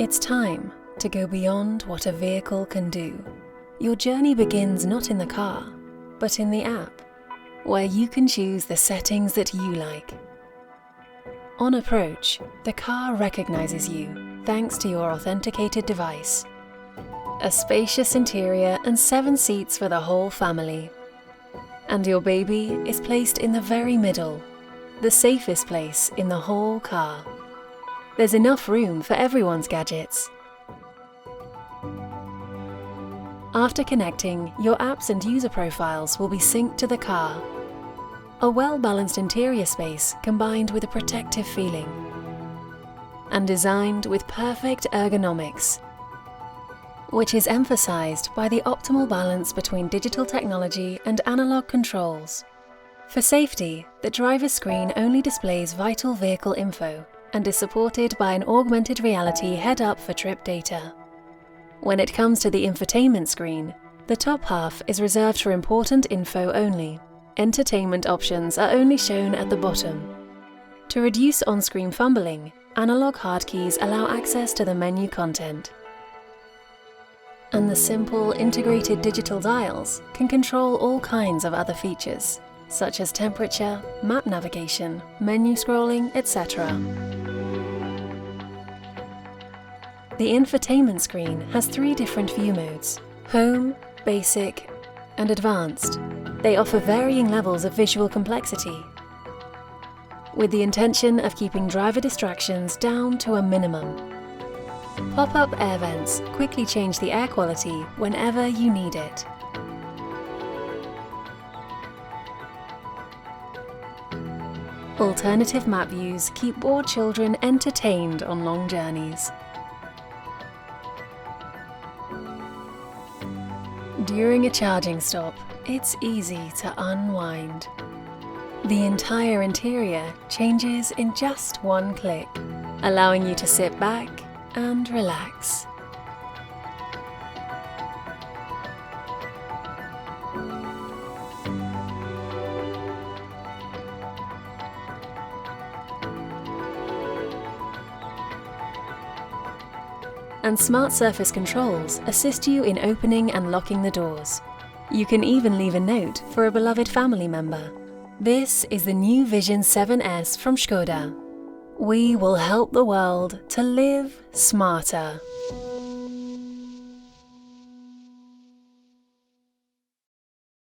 It's time to go beyond what a vehicle can do. Your journey begins not in the car, but in the app, where you can choose the settings that you like. On approach, the car recognizes you thanks to your authenticated device. A spacious interior and 7 seats for the whole family. And your baby is placed in the very middle, the safest place in the whole car. There's enough room for everyone's gadgets. After connecting, your apps and user profiles will be synced to the car. A well-balanced interior space combined with a protective feeling. And designed with perfect ergonomics, which is emphasized by the optimal balance between digital technology and analog controls. For safety, the driver's screen only displays vital vehicle info and is supported by an augmented reality head-up for trip data. When it comes to the infotainment screen, the top half is reserved for important info only. Entertainment options are only shown at the bottom. To reduce on-screen fumbling, analog hard keys allow access to the menu content. And the simple, integrated digital dials can control all kinds of other features, such as temperature, map navigation, menu scrolling, etc. The infotainment screen has 3 different view modes: Home, Basic, and Advanced. They offer varying levels of visual complexity, with the intention of keeping driver distractions down to a minimum. Pop-up air vents quickly change the air quality whenever you need it. Alternative map views keep bored children entertained on long journeys. During a charging stop, it's easy to unwind. The entire interior changes in just one click, allowing you to sit back and relax. And smart surface controls assist you in opening and locking the doors. You can even leave a note for a beloved family member. This is the new Vision 7S from Škoda. We will help the world to live smarter.